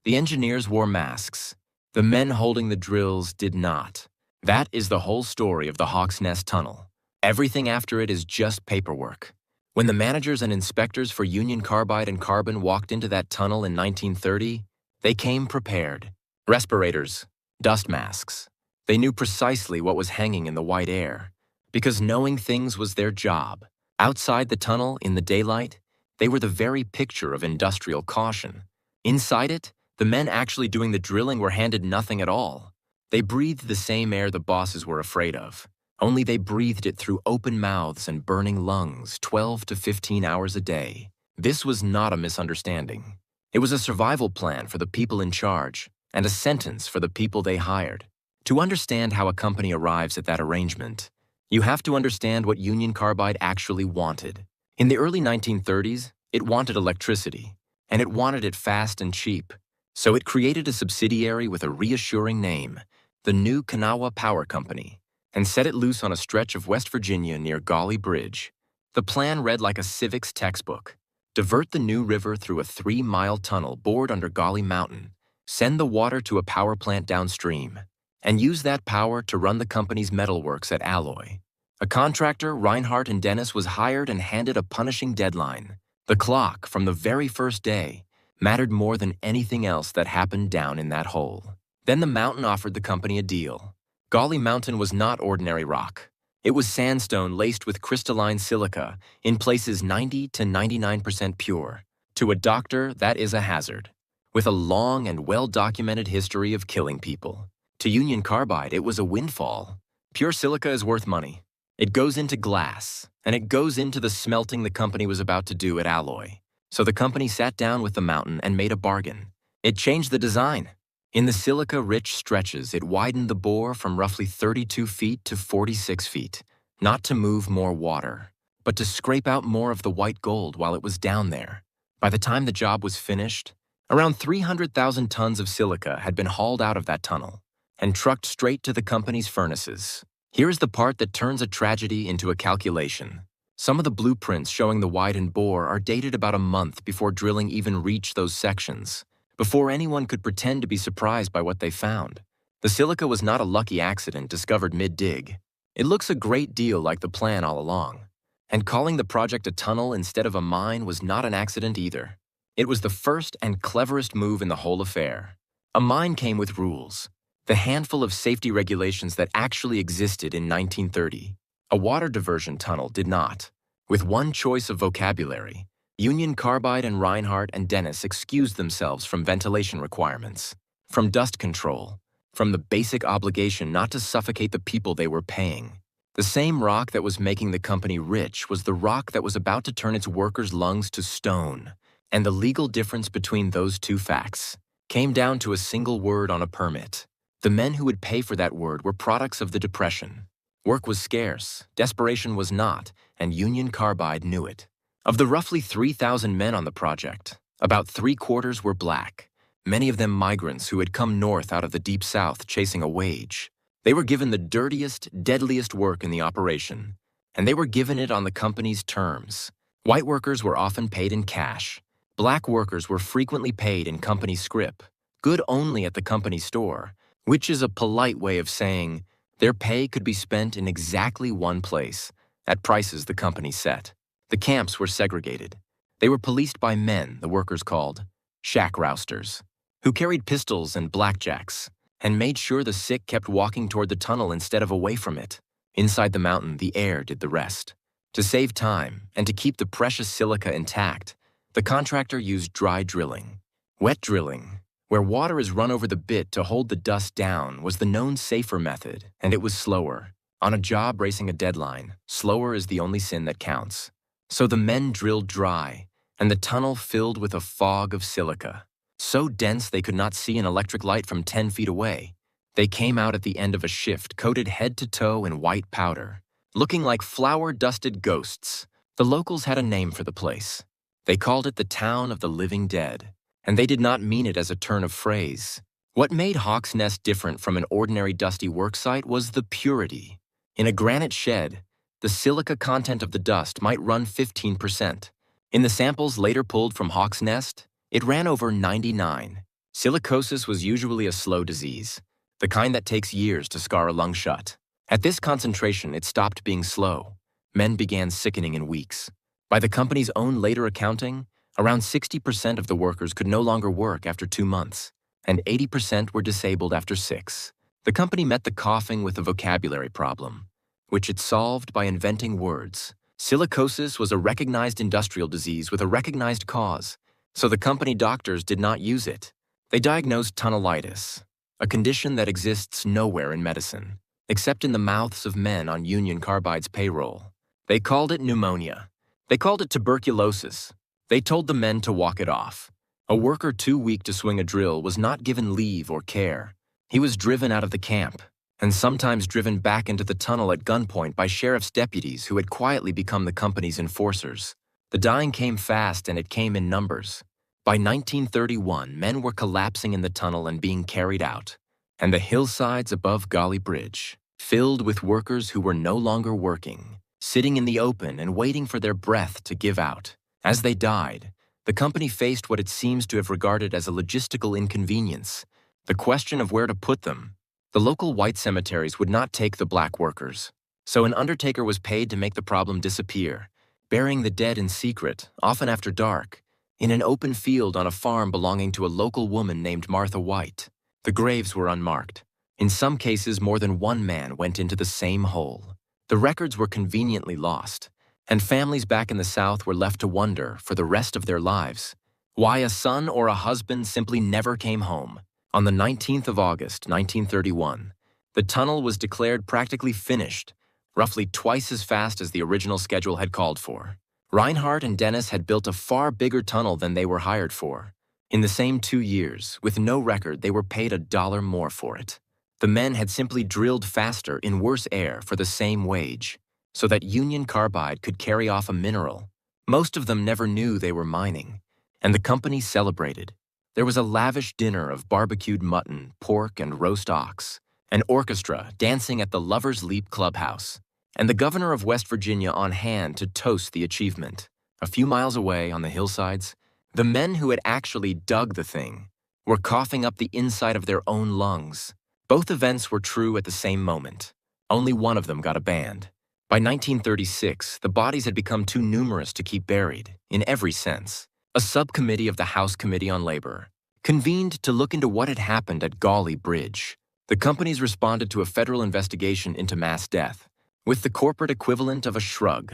The engineers wore masks. The men holding the drills did not. That is the whole story of the Hawk's Nest Tunnel. Everything after it is just paperwork. When the managers and inspectors for Union Carbide and Carbon walked into that tunnel in 1930, they came prepared. Respirators, dust masks. They knew precisely what was hanging in the white air, because knowing things was their job. Outside the tunnel, in the daylight, they were the very picture of industrial caution. Inside it, the men actually doing the drilling were handed nothing at all. They breathed the same air the bosses were afraid of, only they breathed it through open mouths and burning lungs 12 to 15 hours a day. This was not a misunderstanding. It was a survival plan for the people in charge and a sentence for the people they hired. To understand how a company arrives at that arrangement, you have to understand what Union Carbide actually wanted. In the early 1930s, it wanted electricity, and it wanted it fast and cheap. So it created a subsidiary with a reassuring name, the New Kanawha Power Company, and set it loose on a stretch of West Virginia near Gauley Bridge. The plan read like a civics textbook. Divert the New River through a 3-mile tunnel bored under Gauley Mountain, send the water to a power plant downstream, and use that power to run the company's metalworks at Alloy. A contractor, Reinhardt and Dennis, was hired and handed a punishing deadline. The clock, from the very first day, mattered more than anything else that happened down in that hole. Then the mountain offered the company a deal. Gauley Mountain was not ordinary rock. It was sandstone laced with crystalline silica, in places 90 to 99% pure. To a doctor, that is a hazard, with a long and well-documented history of killing people. To Union Carbide, it was a windfall. Pure silica is worth money. It goes into glass, and it goes into the smelting the company was about to do at Alloy. So the company sat down with the mountain and made a bargain. It changed the design. In the silica-rich stretches, it widened the bore from roughly 32 feet to 46 feet, not to move more water, but to scrape out more of the white gold while it was down there. By the time the job was finished, around 300,000 tons of silica had been hauled out of that tunnel and trucked straight to the company's furnaces. Here's the part that turns a tragedy into a calculation. Some of the blueprints showing the widened bore are dated about a month before drilling even reached those sections, before anyone could pretend to be surprised by what they found. The silica was not a lucky accident discovered mid-dig. It looks a great deal like the plan all along. And calling the project a tunnel instead of a mine was not an accident either. It was the first and cleverest move in the whole affair. A mine came with rules, the handful of safety regulations that actually existed in 1930. A water diversion tunnel did not. With one choice of vocabulary, Union Carbide and Reinhardt and Dennis excused themselves from ventilation requirements, from dust control, from the basic obligation not to suffocate the people they were paying. The same rock that was making the company rich was the rock that was about to turn its workers' lungs to stone, and the legal difference between those two facts came down to a single word on a permit. The men who would pay for that word were products of the Depression. Work was scarce, desperation was not, and Union Carbide knew it. Of the roughly 3,000 men on the project, about 3/4 were black, many of them migrants who had come north out of the Deep South chasing a wage. They were given the dirtiest, deadliest work in the operation, and they were given it on the company's terms. White workers were often paid in cash. Black workers were frequently paid in company scrip, good only at the company store, which is a polite way of saying their pay could be spent in exactly one place, at prices the company set. The camps were segregated. They were policed by men the workers called shack rousters, who carried pistols and blackjacks, and made sure the sick kept walking toward the tunnel instead of away from it. Inside the mountain, the air did the rest. To save time and to keep the precious silica intact, the contractor used dry drilling. Wet drilling, where water is run over the bit to hold the dust down, was the known safer method, and it was slower. On a job racing a deadline, slower is the only sin that counts. So the men drilled dry, and the tunnel filled with a fog of silica. So dense they could not see an electric light from 10 feet away. They came out at the end of a shift coated head to toe in white powder, looking like flour-dusted ghosts. The locals had a name for the place. They called it the Town of the Living Dead, and they did not mean it as a turn of phrase. What made Hawk's Nest different from an ordinary dusty worksite was the purity. In a granite shed, the silica content of the dust might run 15%. In the samples later pulled from Hawk's Nest, it ran over 99. Silicosis was usually a slow disease, the kind that takes years to scar a lung shut. At this concentration, it stopped being slow. Men began sickening in weeks. By the company's own later accounting, around 60% of the workers could no longer work after 2 months, and 80% were disabled after 6. The company met the coughing with a vocabulary problem, which it solved by inventing words. Silicosis was a recognized industrial disease with a recognized cause, so the company doctors did not use it. They diagnosed tunnelitis, a condition that exists nowhere in medicine, except in the mouths of men on Union Carbide's payroll. They called it pneumonia. They called it tuberculosis. They told the men to walk it off. A worker too weak to swing a drill was not given leave or care. He was driven out of the camp, and sometimes driven back into the tunnel at gunpoint by sheriff's deputies who had quietly become the company's enforcers. The dying came fast, and it came in numbers. By 1931, men were collapsing in the tunnel and being carried out, and the hillsides above Golly Bridge, filled with workers who were no longer working, sitting in the open and waiting for their breath to give out. As they died, the company faced what it seems to have regarded as a logistical inconvenience, the question of where to put them. The local white cemeteries would not take the black workers, so an undertaker was paid to make the problem disappear, burying the dead in secret, often after dark, in an open field on a farm belonging to a local woman named Martha White. The graves were unmarked. In some cases, more than one man went into the same hole. The records were conveniently lost, and families back in the South were left to wonder, for the rest of their lives, why a son or a husband simply never came home. On the 19th of August, 1931, the tunnel was declared practically finished, roughly twice as fast as the original schedule had called for. Reinhardt and Dennis had built a far bigger tunnel than they were hired for. In the same 2 years, with no record, they were paid $1 more for it. The men had simply drilled faster in worse air for the same wage, so that Union Carbide could carry off a mineral. Most of them never knew they were mining, and the company celebrated. There was a lavish dinner of barbecued mutton, pork, and roast ox, an orchestra dancing at the Lover's Leap Clubhouse, and the governor of West Virginia on hand to toast the achievement. A few miles away on the hillsides, the men who had actually dug the thing were coughing up the inside of their own lungs. Both events were true at the same moment. Only one of them got a band. By 1936, the bodies had become too numerous to keep buried, in every sense. A subcommittee of the House Committee on Labor convened to look into what had happened at Golly Bridge. The companies responded to a federal investigation into mass death with the corporate equivalent of a shrug.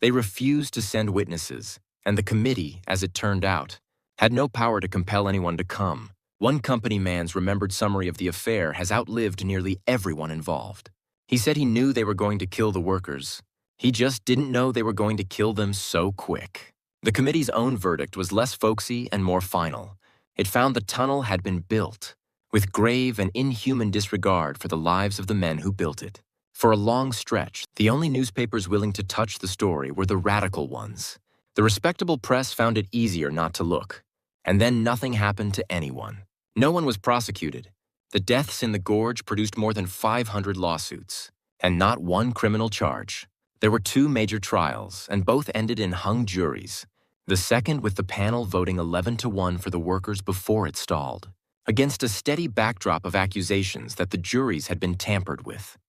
They refused to send witnesses, and the committee, as it turned out, had no power to compel anyone to come. One company man's remembered summary of the affair has outlived nearly everyone involved. He said he knew they were going to kill the workers. He just didn't know they were going to kill them so quick. The committee's own verdict was less folksy and more final. It found the tunnel had been built, with grave and inhuman disregard for the lives of the men who built it. For a long stretch, the only newspapers willing to touch the story were the radical ones. The respectable press found it easier not to look. And then nothing happened to anyone. No one was prosecuted. The deaths in the gorge produced more than 500 lawsuits, and not one criminal charge. There were 2 major trials, and both ended in hung juries. The second with the panel voting 11-1 for the workers before it stalled, against a steady backdrop of accusations that the juries had been tampered with.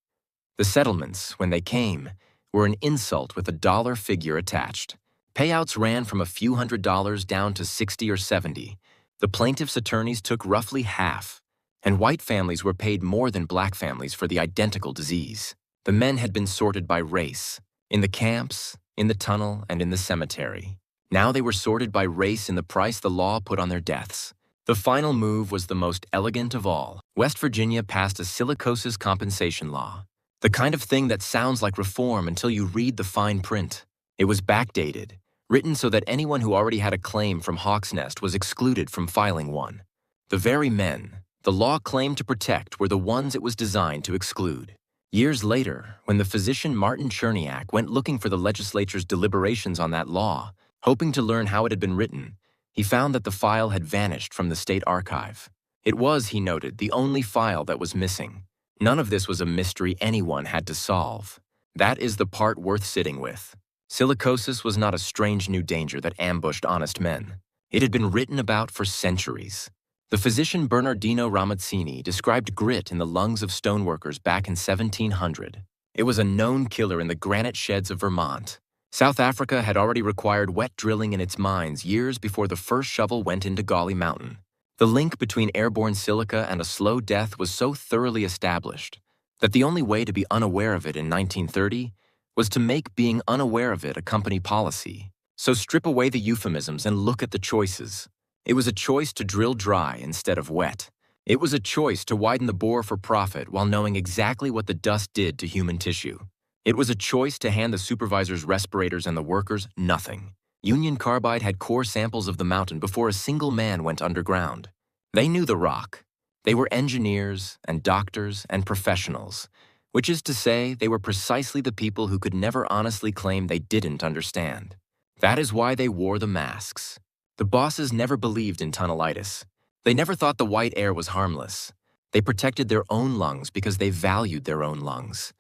The settlements, when they came, were an insult with a dollar figure attached. Payouts ran from a few $100s down to 60 or 70. The plaintiff's attorneys took roughly half, and white families were paid more than black families for the identical disease. The men had been sorted by race, in the camps, in the tunnel, and in the cemetery. Now they were sorted by race in the price the law put on their deaths. The final move was the most elegant of all. West Virginia passed a silicosis compensation law, the kind of thing that sounds like reform until you read the fine print. It was backdated, written so that anyone who already had a claim from Hawk's Nest was excluded from filing one. The very men the law claimed to protect were the ones it was designed to exclude. Years later, when the physician Martin Cherniak went looking for the legislature's deliberations on that law, hoping to learn how it had been written, he found that the file had vanished from the state archive. It was, he noted, the only file that was missing. None of this was a mystery anyone had to solve. That is the part worth sitting with. Silicosis was not a strange new danger that ambushed honest men. It had been written about for centuries. The physician Bernardino Ramazzini described grit in the lungs of stoneworkers back in 1700. It was a known killer in the granite sheds of Vermont. South Africa had already required wet drilling in its mines years before the first shovel went into Gauley Mountain. The link between airborne silica and a slow death was so thoroughly established that the only way to be unaware of it in 1930 was to make being unaware of it a company policy. So strip away the euphemisms and look at the choices. It was a choice to drill dry instead of wet. It was a choice to widen the bore for profit while knowing exactly what the dust did to human tissue. It was a choice to hand the supervisors respirators and the workers nothing. Union Carbide had core samples of the mountain before a single man went underground. They knew the rock. They were engineers and doctors and professionals, which is to say they were precisely the people who could never honestly claim they didn't understand. That is why they wore the masks. The bosses never believed in tunnelitis. They never thought the white air was harmless. They protected their own lungs because they valued their own lungs.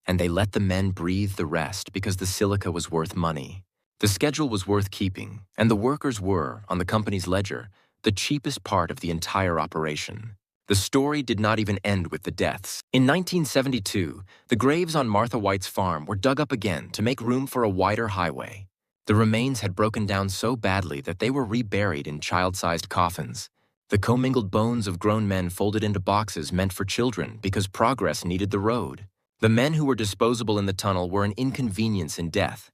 And they let the men breathe the rest because the silica was worth money. The schedule was worth keeping, and the workers were, on the company's ledger, the cheapest part of the entire operation. The story did not even end with the deaths. In 1972, the graves on Martha White's farm were dug up again to make room for a wider highway. The remains had broken down so badly that they were reburied in child-sized coffins. The commingled bones of grown men folded into boxes meant for children because progress needed the road. The men who were disposable in the tunnel were an inconvenience in death,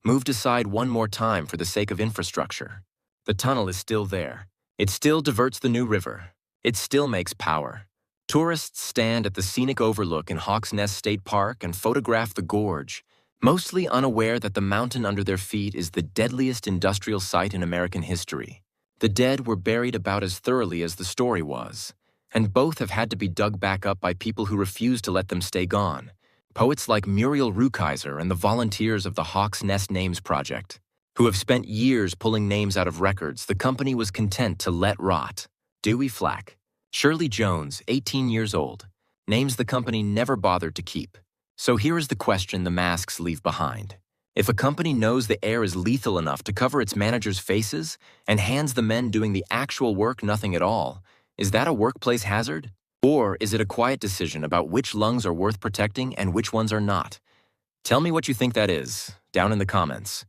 moved aside one more time for the sake of infrastructure. The tunnel is still there. It still diverts the New River. It still makes power. Tourists stand at the scenic overlook in Hawks Nest State Park and photograph the gorge, mostly unaware that the mountain under their feet is the deadliest industrial site in American history. The dead were buried about as thoroughly as the story was, and both have had to be dug back up by people who refuse to let them stay gone. Poets like Muriel Rukeyser and the volunteers of the Hawks Nest Names Project, who have spent years pulling names out of records the company was content to let rot. Dewey Flack. Shirley Jones, 18 years old, names the company never bothered to keep. So here is the question the masks leave behind. If a company knows the air is lethal enough to cover its managers' faces and hands the men doing the actual work nothing at all, is that a workplace hazard? Or is it a quiet decision about which lungs are worth protecting and which ones are not? Tell me what you think that is, down in the comments.